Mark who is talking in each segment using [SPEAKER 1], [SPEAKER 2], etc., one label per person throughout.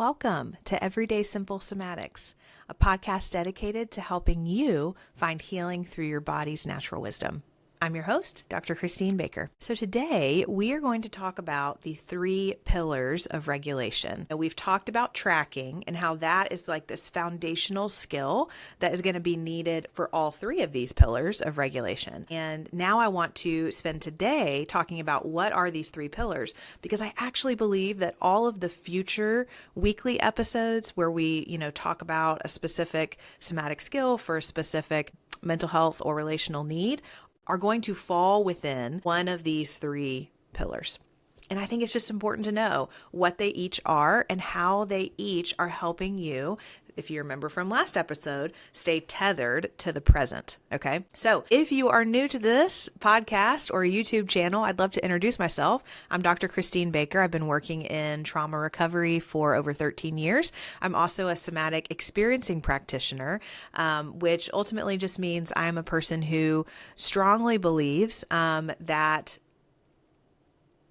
[SPEAKER 1] Welcome to Everyday Simple Somatics, a podcast dedicated to helping you find healing through your body's natural wisdom. I'm your host, Dr. Christine Baker. So today we are going to talk about the 3 pillars of regulation. And we've talked about tracking and how that is like this foundational skill that is going to be needed for all 3 of these pillars of regulation. And now I want to spend today talking about what are these 3 pillars, because I actually believe that all of the future weekly episodes where we, talk about a specific somatic skill for a specific mental health or relational need are going to fall within one of these 3 pillars. And I think it's just important to know what they each are and how they each are helping you, if you remember from last episode, stay tethered to the present. Okay. So if you are new to this podcast or YouTube channel, I'd love to introduce myself. I'm Dr. Christine Baker. I've been working in trauma recovery for over 13 years. I'm also a somatic experiencing practitioner, which ultimately just means I'm a person who strongly believes that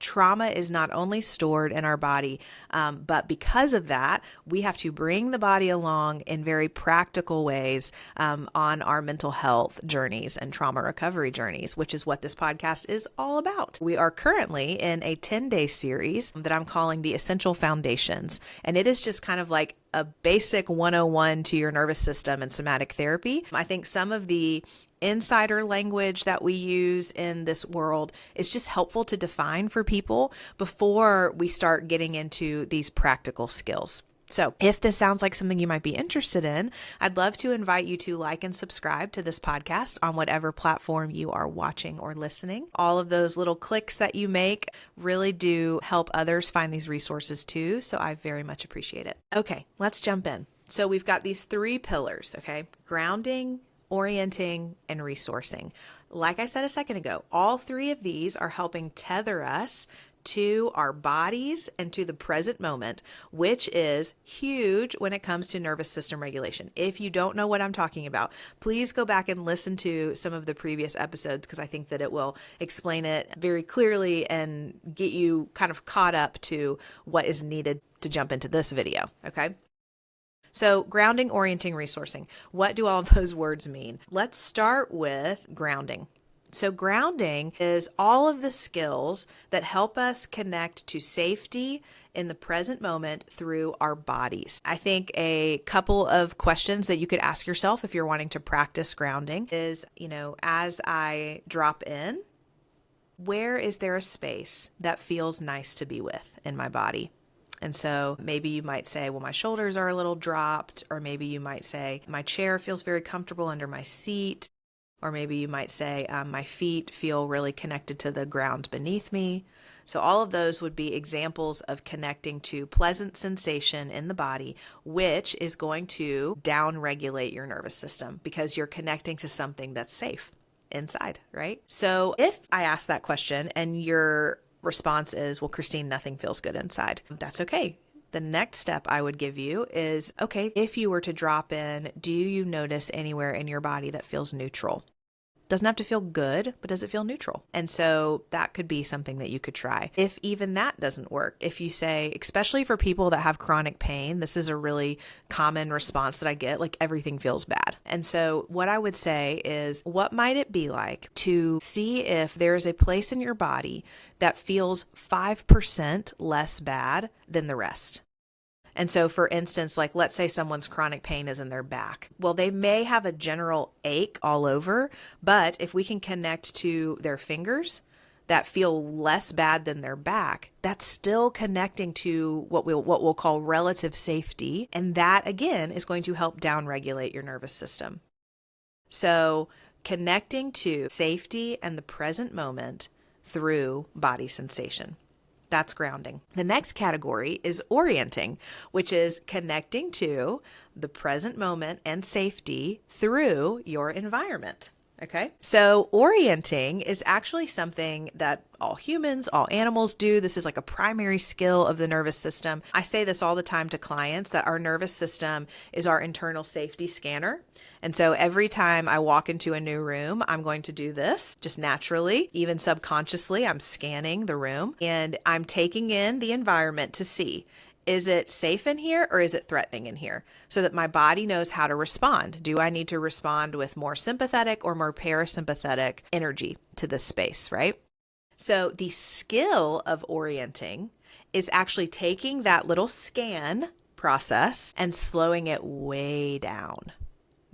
[SPEAKER 1] trauma is not only stored in our body, but because of that, we have to bring the body along in very practical ways on our mental health journeys and trauma recovery journeys, which is what this podcast is all about. We are currently in a 10-day series that I'm calling the Essential Foundations, and it is just kind of like a basic 101 to your nervous system and somatic therapy. I think some of the insider language that we use in this world is just helpful to define for people before we start getting into these practical skills. So if this sounds like something you might be interested in, I'd love to invite you to like and subscribe to this podcast on whatever platform you are watching or listening. All of those little clicks that you make really do help others find these resources too, so I very much appreciate it. Okay, let's jump in. So we've got these 3 pillars, okay? Grounding, orienting, and resourcing. Like I said a second ago, all 3 of these are helping tether us to our bodies and to the present moment, which is huge when it comes to nervous system regulation. If you don't know what I'm talking about, please go back and listen to some of the previous episodes, because I think that it will explain it very clearly and get you kind of caught up to what is needed to jump into this video, okay? So grounding, orienting, resourcing. What do all of those words mean? Let's start with grounding. So grounding is all of the skills that help us connect to safety in the present moment through our bodies. I think a couple of questions that you could ask yourself if you're wanting to practice grounding is, as I drop in, where is there a space that feels nice to be with in my body? And so maybe you might say, well, my shoulders are a little dropped, or maybe you might say, my chair feels very comfortable under my seat, or maybe you might say, my feet feel really connected to the ground beneath me. So all of those would be examples of connecting to pleasant sensation in the body, which is going to down-regulate your nervous system because you're connecting to something that's safe inside, right? So if I ask that question and your response is, well, Christine, nothing feels good inside, that's okay. The next step I would give you is, okay, if you were to drop in, do you notice anywhere in your body that feels neutral? Doesn't have to feel good, but does it feel neutral? And so that could be something that you could try. If even that doesn't work, if you say, especially for people that have chronic pain, this is a really common response that I get, like everything feels bad. And so what I would say is, what might it be like to see if there's a place in your body that feels 5% less bad than the rest? And so, for instance, like let's say someone's chronic pain is in their back. Well, they may have a general ache all over, but if we can connect to their fingers that feel less bad than their back, that's still connecting to what we'll call relative safety. And that, again, is going to help downregulate your nervous system. So connecting to safety and the present moment through body sensation. That's grounding. The next category is orienting, which is connecting to the present moment and safety through your environment. Okay. So orienting is actually something that all humans, all animals do. This is like a primary skill of the nervous system. I say this all the time to clients that our nervous system is our internal safety scanner. And so every time I walk into a new room, I'm going to do this just naturally, even subconsciously. I'm scanning the room and I'm taking in the environment to see, Is it safe in here or is it threatening in here? So that my body knows how to respond. Do I need to respond with more sympathetic or more parasympathetic energy to this space, right? So the skill of orienting is actually taking that little scan process and slowing it way down.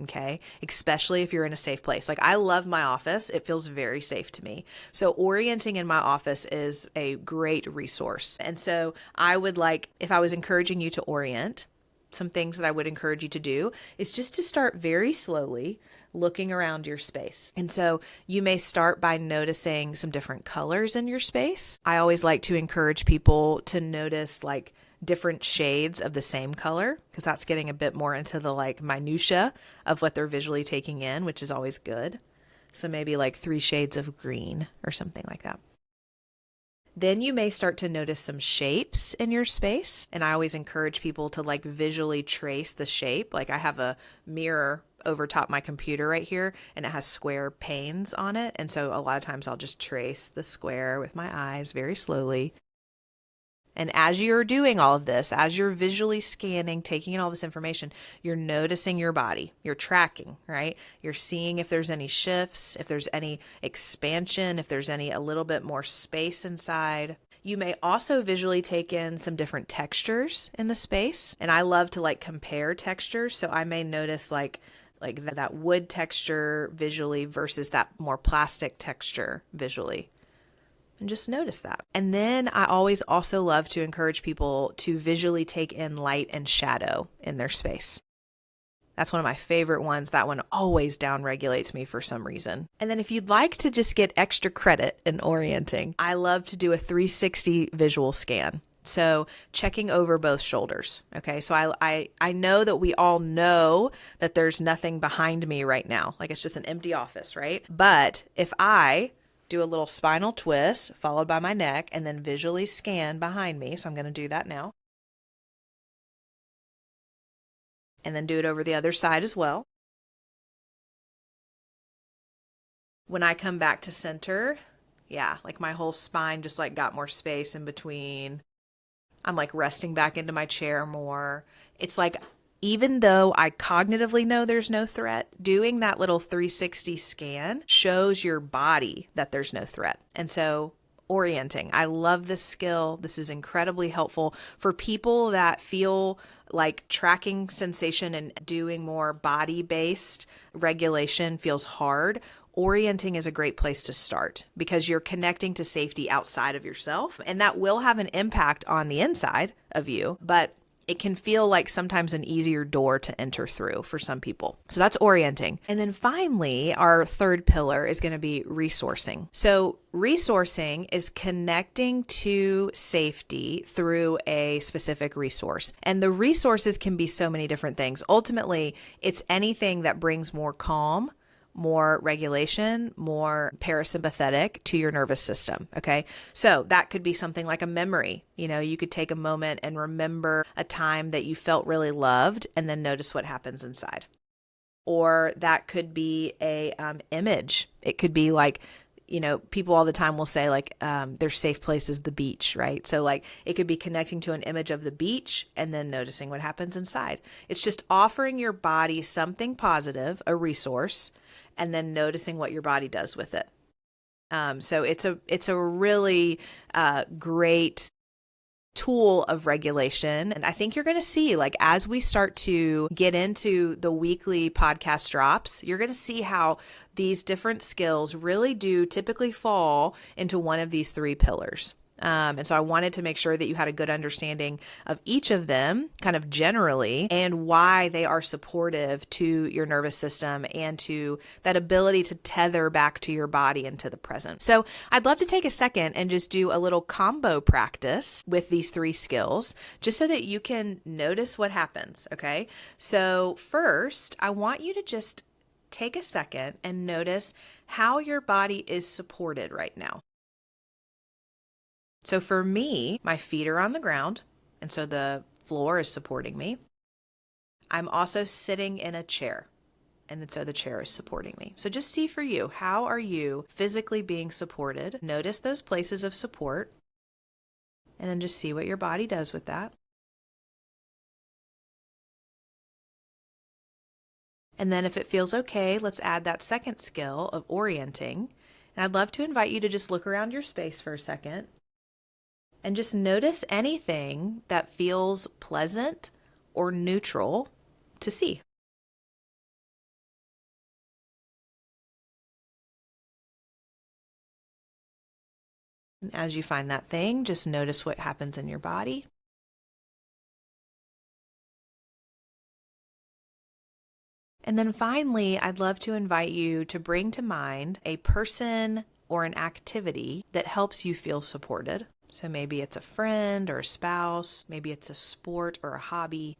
[SPEAKER 1] Okay. Especially if you're in a safe place. Like, I love my office. It feels very safe to me. So orienting in my office is a great resource. And so I would like, if I was encouraging you to orient, some things that I would encourage you to do is just to start very slowly looking around your space. And so you may start by noticing some different colors in your space. I always like to encourage people to notice like different shades of the same color, because that's getting a bit more into the like minutia of what they're visually taking in, which is always good. So maybe like 3 shades of green or something like that. Then you may start to notice some shapes in your space. And I always encourage people to like visually trace the shape. Like, I have a mirror over top my computer right here, and it has square panes on it. And so a lot of times I'll just trace the square with my eyes very slowly. And as you're doing all of this, as you're visually scanning, taking in all this information, you're noticing your body, you're tracking, right? You're seeing if there's any shifts, if there's any expansion, if there's any a little bit more space inside. You may also visually take in some different textures in the space. And I love to like compare textures. So I may notice like that wood texture visually versus that more plastic texture visually. And just notice that. And then I always also love to encourage people to visually take in light and shadow in their space. That's one of my favorite ones. That one always downregulates me for some reason. And then if you'd like to just get extra credit in orienting, I love to do a 360 visual scan. So checking over both shoulders. Okay. So I know that we all know that there's nothing behind me right now. Like, it's just an empty office, right? But if I do a little spinal twist followed by my neck and then visually scan behind me. So I'm going to do that now. And then do it over the other side as well. When I come back to center, yeah, like my whole spine just like got more space in between. I'm like resting back into my chair more. It's like, even though I cognitively know there's no threat, doing that little 360 scan shows your body that there's no threat. And so orienting, I love this skill. This is incredibly helpful for people that feel like tracking sensation and doing more body-based regulation feels hard. Orienting is a great place to start because you're connecting to safety outside of yourself, and that will have an impact on the inside of you, but it can feel like sometimes an easier door to enter through for some people. So that's orienting. And then finally, our third pillar is going to be resourcing. So resourcing is connecting to safety through a specific resource. And the resources can be so many different things. Ultimately, it's anything that brings more calm, more regulation, more parasympathetic to your nervous system. Okay. So that could be something like a memory. You know, you could take a moment and remember a time that you felt really loved and then notice what happens inside. Or that could be a image. It could be like, you know, people all the time will say like, their safe place is the beach, right? So like it could be connecting to an image of the beach and then noticing what happens inside. It's just offering your body something positive, a resource, and then noticing what your body does with it. So it's a really great tool of regulation. And I think you're going to see, like, as we start to get into the weekly podcast drops, you're going to see how these different skills really do typically fall into one of these 3 pillars. And so I wanted to make sure that you had a good understanding of each of them kind of generally and why they are supportive to your nervous system and to that ability to tether back to your body and to the present. So I'd love to take a second and just do a little combo practice with these 3 skills, just so that you can notice what happens. Okay. So first, I want you to just take a second and notice how your body is supported right now. So for me, my feet are on the ground, and so the floor is supporting me. I'm also sitting in a chair, and so the chair is supporting me. So just see for you, how are you physically being supported? Notice those places of support, and then just see what your body does with that. And then if it feels okay, let's add that second skill of orienting. And I'd love to invite you to just look around your space for a second and just notice anything that feels pleasant or neutral to see. And as you find that thing, just notice what happens in your body. And then finally, I'd love to invite you to bring to mind a person or an activity that helps you feel supported. So maybe it's a friend or a spouse, maybe it's a sport or a hobby.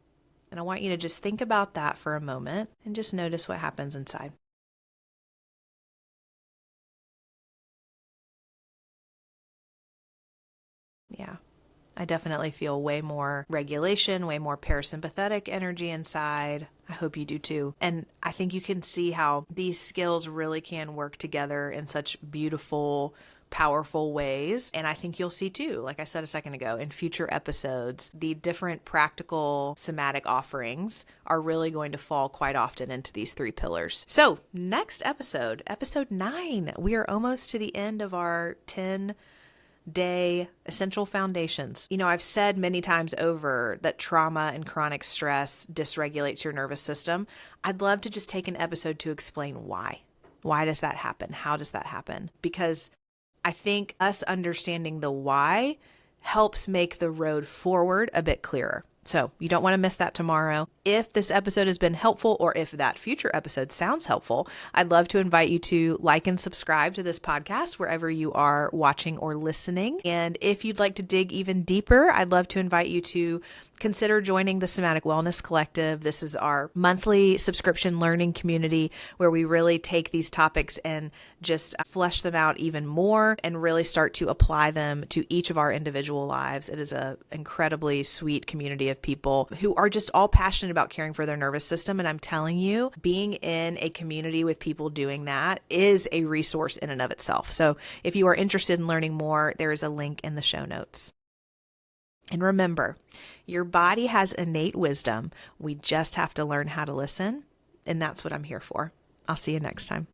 [SPEAKER 1] And I want you to just think about that for a moment and just notice what happens inside. Yeah. I definitely feel way more regulation, way more parasympathetic energy inside. I hope you do too. And I think you can see how these skills really can work together in such beautiful, powerful ways. And I think you'll see too, like I said a second ago, in future episodes, the different practical somatic offerings are really going to fall quite often into these three pillars. So next episode, episode 9, we are almost to the end of our 10-day essential foundations. You know, I've said many times over that trauma and chronic stress dysregulates your nervous system. I'd love to just take an episode to explain why. Why does that happen? How does that happen? Because I think us understanding the why helps make the road forward a bit clearer. So you don't want to miss that tomorrow. If this episode has been helpful, or if that future episode sounds helpful, I'd love to invite you to like and subscribe to this podcast wherever you are watching or listening. And if you'd like to dig even deeper, I'd love to invite you to consider joining the Somatic Wellness Collective. This is our monthly subscription learning community where we really take these topics and just flesh them out even more and really start to apply them to each of our individual lives. It is an incredibly sweet community of people who are just all passionate about caring for their nervous system. And I'm telling you, being in a community with people doing that is a resource in and of itself. So if you are interested in learning more, there is a link in the show notes. And remember, your body has innate wisdom. We just have to learn how to listen. And that's what I'm here for. I'll see you next time.